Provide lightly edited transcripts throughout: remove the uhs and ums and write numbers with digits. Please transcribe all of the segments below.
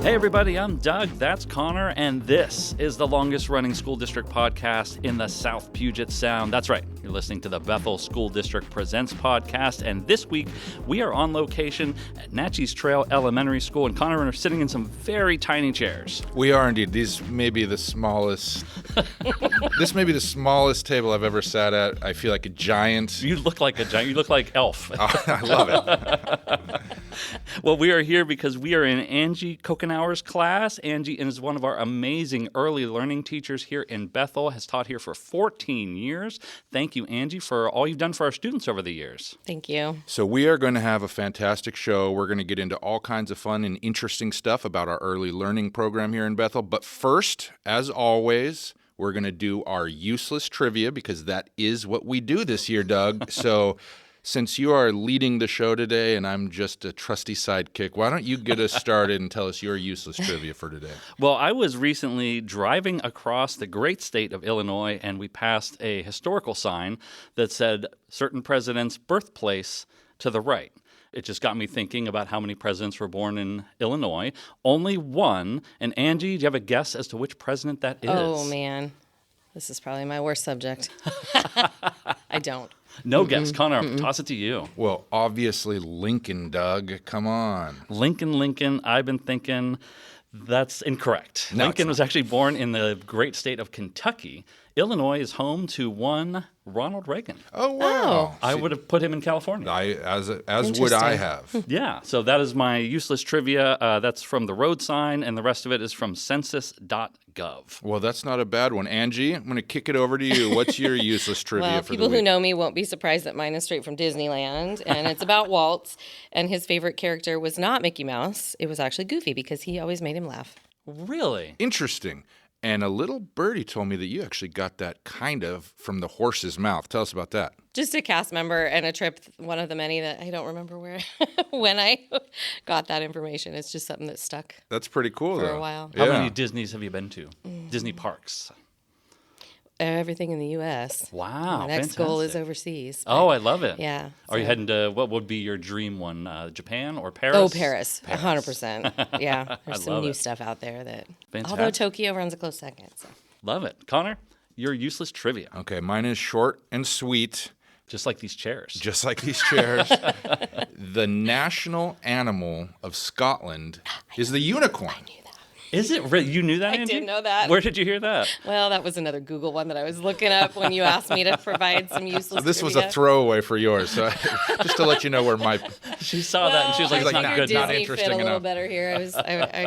Hey everybody, I'm Doug, that's Connor, and this is the longest running school district podcast in the South Puget Sound. That's right, you're listening to the Bethel School District Presents podcast, and this week we are on location at Natchez Trail Elementary School, and Connor and I are sitting in some very tiny chairs. We are indeed. These may be the smallest. This may be the smallest table I've ever sat at. I feel like a giant. You look like a giant, you look like Elf. Oh, I love it. Well, we are here because we are in Angie Kokenauer's class. Angie is one of our amazing early learning teachers here in Bethel, has taught here for 14 years. Thank you, Angie, for all you've done for our students over the years. Thank you. So we are going to have a fantastic show. We're going to get into all kinds of fun and interesting stuff about our early learning program here in Bethel. But first, as always, we're going to do our useless trivia because that is what we do this year, Doug. So since you are leading the show today and I'm just a trusty sidekick, why don't you get us started and tell us your useless trivia for today? Well, I was recently driving across the great state of Illinois, and we passed a historical sign that said certain president's birthplace to the right. It just got me thinking about how many presidents were born in Illinois. Only one. And Angie, do you have a guess as to which president that is? Oh, man. This is probably my worst subject. I don't. No guess. Connor, toss it to you. Well, obviously Lincoln, Doug. Come on. Lincoln. I've been thinking that's incorrect. No, Lincoln was actually born in the great state of Kentucky. Illinois is home to one Ronald Reagan. Oh, wow. I would have put him in California. As would I have. Yeah, so that is my useless trivia. That's from the road sign, and the rest of it is from census.gov. Well, that's not a bad one. Angie, I'm going to kick it over to you. What's your useless trivia Well, for the people week? who know me won't be surprised that mine is straight from Disneyland, and it's about Walt, and his favorite character was not Mickey Mouse. It was actually Goofy because he always made him laugh. Really? Interesting. And a little birdie told me that you actually got that kind of from the horse's mouth. Tell us about that. Just a cast member and a trip, one of the many that I don't remember where when I got that information. It's just something that stuck That's pretty cool, for though. a while. How many Disneys have you been to? Disney parks. Everything in the U.S. Wow, My next goal is fantastic. overseas. Oh, I love it. Yeah. Are you so- heading to, what would be your dream one, Japan or Paris? Oh, Paris. 100%. Yeah. There's some love new it. stuff out there that, Fantastic. although Tokyo runs a close second. So. Love it. Connor, your useless trivia, Okay, mine is short and sweet, just like these chairs. just like these chairs. The national animal of Scotland is the unicorn. Is it really? You knew that, I Angie? did know that. Where did you hear that? Well, that was another Google one that I was looking up when you asked me to provide some useless This was trivia. a throwaway for yours, so just to let you know where my... She saw that and she was like, Well, it's I not figured good not Disney interesting fit a little enough. better here.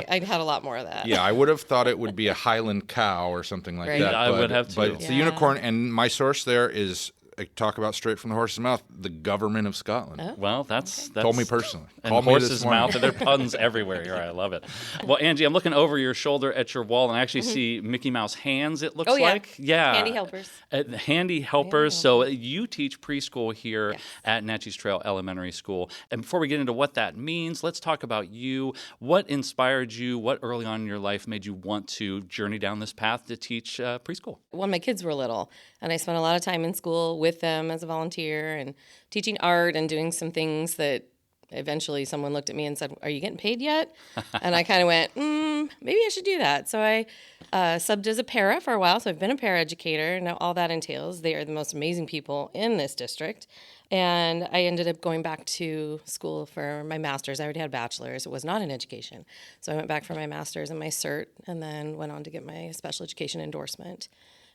I had a lot more of that. Yeah, I would have thought it would be a Highland cow or something like Right. that. I would have too. But it's the Yeah. unicorn, and my source there is, I talk about straight from the horse's mouth, the government of Scotland. Oh. Well, that's Told me personally. And Called me this horse's morning. mouth. There are puns everywhere here. I love it. Well, Angie, I'm looking over your shoulder at your wall, and I actually see Mickey Mouse hands, it looks Oh, yeah. like. Yeah. Handy helpers. Handy helpers. So you teach preschool here Yes. at Natchez Trail Elementary School. And before we get into what that means, let's talk about you. What inspired you? What early on in your life made you want to journey down this path to teach preschool? When my kids were little, and I spent a lot of time in school with them as a volunteer and teaching art and doing some things that eventually someone looked at me and said, "Are you getting paid yet?" And I kind of went, maybe I should do that. So I subbed as a para for a while. So I've been a paraeducator. Now all that entails, they are the most amazing people in this district. And I ended up going back to school for my master's. I already had a bachelor's. It was not in education. So I went back for my master's and my cert, and then went on to get my special education endorsement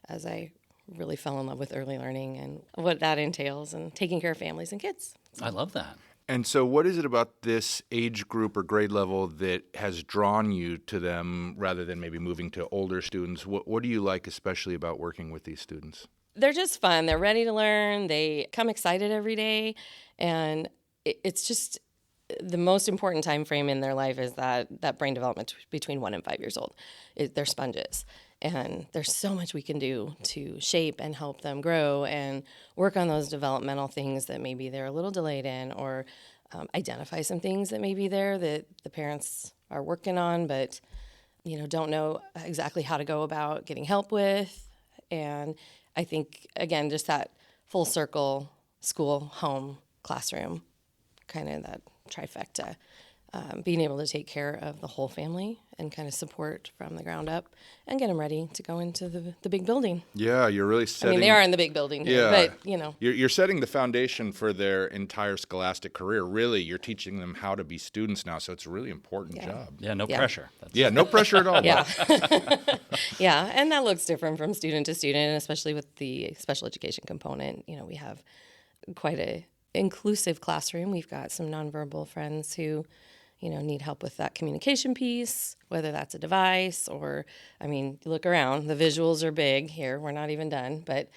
as I really fell in love with early learning and what that entails and taking care of families and kids. I love that. And so what is it about this age group or grade level that has drawn you to them rather than maybe moving to older students? What do you like especially about working with these students? They're just fun. They're ready to learn. They come excited every day. And it's just the most important time frame in their life is that brain development between 1 and 5 years old. They're sponges. And there's so much we can do to shape and help them grow and work on those developmental things that maybe they're a little delayed in, or identify some things that may be there that the parents are working on but don't know exactly how to go about getting help with. And I think, again, just that full circle, school, home, classroom, kind of that trifecta. being able to take care of the whole family and kind of support from the ground up and get them ready to go into the big building. Yeah, you're really I setting. mean, they are in the big building here, Yeah. but, you know. You're setting the foundation for their entire scholastic career. Really, you're teaching them how to be students now, so it's a really important job. Yeah, no Yeah. pressure. Yeah, no pressure at all. Yeah. Yeah, and that looks different from student to student, especially with the special education component. You know, we have quite a inclusive classroom. We've got some nonverbal friends who, you know, need help with that communication piece, whether that's a device or, I mean, you look around, the visuals are big here. We're not even done, but,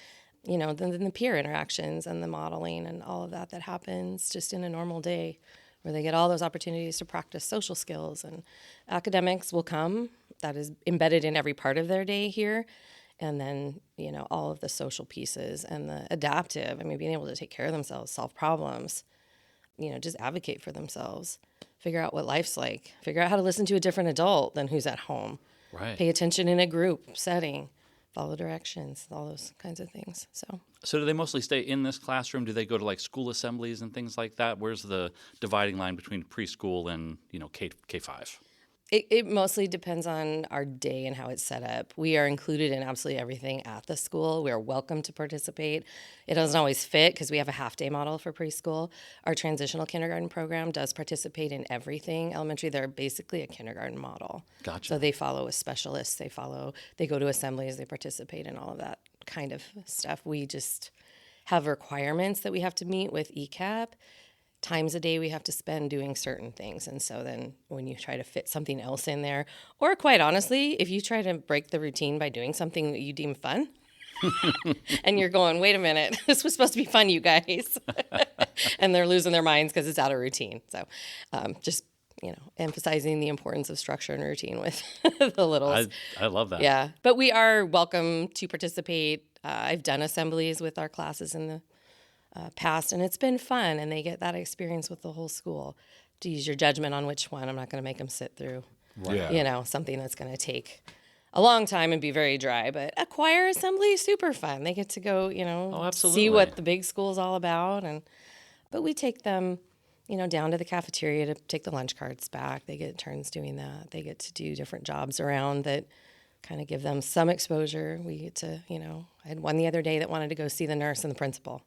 you know, then the peer interactions and the modeling and all of that happens just in a normal day where they get all those opportunities to practice social skills, and academics will come. That is embedded in every part of their day here. And then, you know, all of the social pieces and the adaptive, I mean, being able to take care of themselves, solve problems, you know, just advocate for themselves, figure out what life's like, figure out how to listen to a different adult than who's at home, Right. pay attention in a group setting, follow directions, all those kinds of things. So do they mostly stay in this classroom? Do they go to like school assemblies and things like that? Where's the dividing line between preschool and, you know, K-5? It mostly depends on our day and how it's set up. We are included in absolutely everything at the school. We are welcome to participate. It doesn't always fit because we have a half-day model for preschool. Our transitional kindergarten program does participate in everything. Elementary, they're basically a kindergarten model. Gotcha. So they follow a specialist. They go to assemblies. They participate in all of that kind of stuff. We just have requirements that we have to meet with ECAP. Times a day we have to spend doing certain things. And so then when you try to fit something else in there, or quite honestly, if you try to break the routine by doing something that you deem fun, and you're going, wait a minute, this was supposed to be fun, you guys. And they're losing their minds because it's out of routine. So just, you know, emphasizing the importance of structure and routine with the littles. I love that. Yeah, but we are welcome to participate. I've done assemblies with our classes in the past, and it's been fun, and they get that experience with the whole school. To use your judgment on which one, I'm not going to make them sit through, you know, something that's going to take a long time and be very dry. But a choir assembly is super fun. They get to go, you know, see what the big school's all about, but we take them, you know, down to the cafeteria to take the lunch cards back. They get turns doing that. They get to do different jobs around that kind of give them some exposure. We get to, you know, I had one the other day that wanted to go see the nurse and the principal.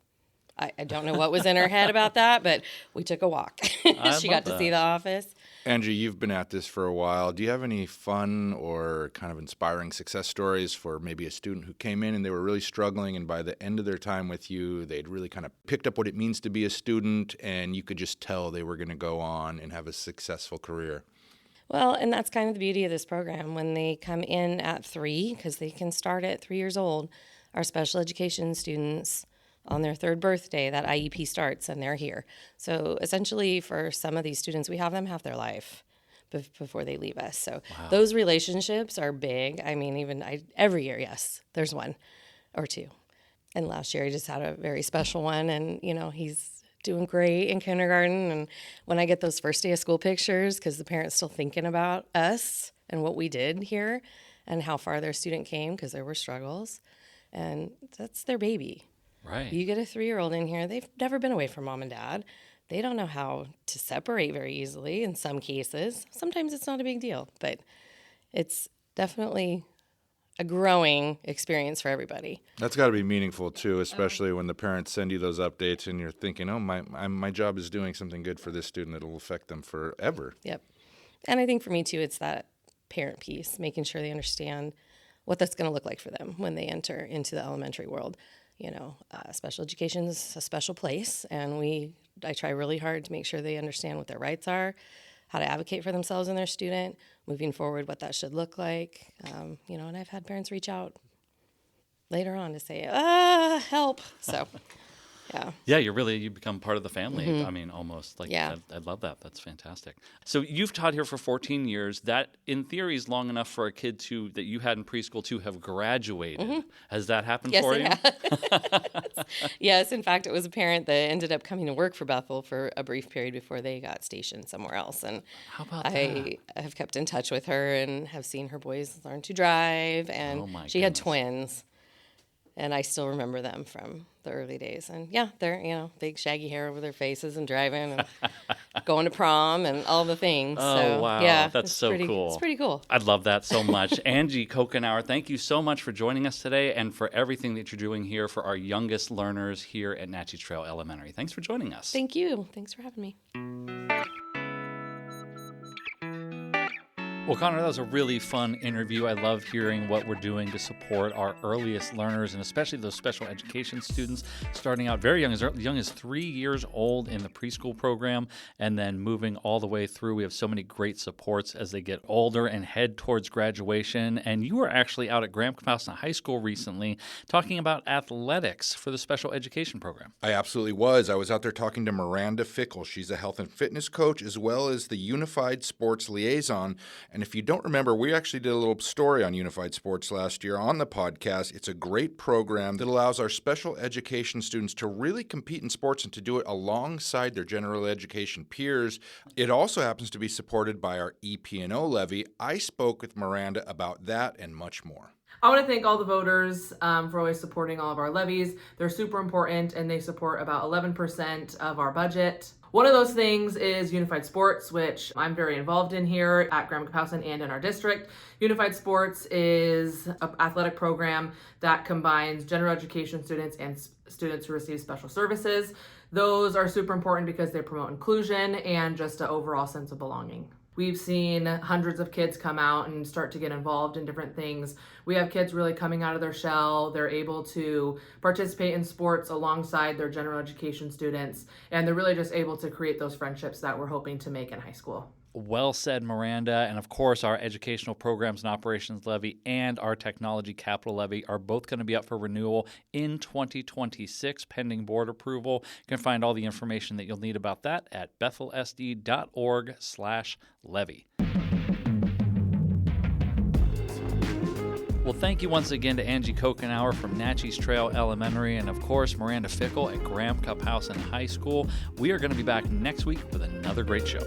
I don't know what was in her head about that, but we took a walk. She got to see the office. Angie, you've been at this for a while. Do you have any fun or kind of inspiring success stories for maybe a student who came in and they were really struggling, and by the end of their time with you, they'd really kind of picked up what it means to be a student, and you could just tell they were going to go on and have a successful career? Well, and that's kind of the beauty of this program. When they come in at 3, because they can start at 3 years old, our special education students, on their 3rd birthday, that IEP starts, and they're here. So essentially, for some of these students, we have them half their life before they leave us. So those relationships are big. I mean, every year, yes, there's one or two. And last year, I just had a very special one, and, you know, he's doing great in kindergarten. And when I get those first day of school pictures, because the parents still thinking about us and what we did here and how far their student came, because there were struggles, and that's their baby. Right. You get a 3-year-old in here, they've never been away from mom and dad. They don't know how to separate very easily in some cases. Sometimes it's not a big deal, but it's definitely a growing experience for everybody. That's got to be meaningful, too, especially when the parents send you those updates and you're thinking, oh, my job is doing something good for this student that will affect them forever. Yep. And I think for me, too, it's that parent piece, making sure they understand what that's going to look like for them when they enter into the elementary world. You know, special education is a special place, and I try really hard to make sure they understand what their rights are, how to advocate for themselves and their student, moving forward, what that should look like. You know, and I've had parents reach out later on to say, help. So, yeah. Yeah, you become part of the family. I mean, almost like, Yeah. I love that. That's fantastic. So you've taught here for 14 years. That, in theory, is long enough for a kid that you had in preschool to have graduated. Has that happened Yes, for it you? has. Yes, in fact, it was a parent that ended up coming to work for Bethel for a brief period before they got stationed somewhere else. And How about I have kept in touch with her and have seen her boys learn to drive. And Oh, my she had goodness. twins. And I still remember them from the early days. And yeah, they're, you know, big shaggy hair over their faces and driving. And going to prom and all the things. Oh, so, wow. Yeah, That's so cool. It's pretty cool. I love that so much. Angie Kokenauer, thank you so much for joining us today and for everything that you're doing here for our youngest learners here at Natchez Trail Elementary. Thanks for joining us. Thank you. Thanks for having me. Well, Connor, that was a really fun interview. I love hearing what we're doing to support our earliest learners, and especially those special education students starting out very young as 3 years old in the preschool program, and then moving all the way through. We have so many great supports as they get older and head towards graduation. And you were actually out at Graham Kapowson High School recently talking about athletics for the special education program. I absolutely was. I was out there talking to Miranda Fickle. She's a health and fitness coach as well as the Unified Sports Liaison. And if you don't remember, we actually did a little story on Unified Sports last year on the podcast. It's a great program that allows our special education students to really compete in sports and to do it alongside their general education peers. It also happens to be supported by our EP&O levy. I spoke with Miranda about that and much more. I want to thank all the voters for always supporting all of our levies. They're super important, and they support about 11% of our budget. One of those things is Unified Sports, which I'm very involved in here at Graham Kapowson and in our district. Unified Sports is an athletic program that combines general education students and students who receive special services. Those are super important because they promote inclusion and just an overall sense of belonging. We've seen hundreds of kids come out and start to get involved in different things. We have kids really coming out of their shell. They're able to participate in sports alongside their general education students, and they're really just able to create those friendships that we're hoping to make in high school. Well said, Miranda. And of course, our Educational Programs and Operations Levy and our Technology Capital Levy are both going to be up for renewal in 2026, pending board approval. You can find all the information that you'll need about that at bethelsd.org/levy. Well, thank you once again to Angie Kokenauer from Natchez Trail Elementary and, of course, Miranda Fickle at Graham Kapowson High School. We are going to be back next week with another great show.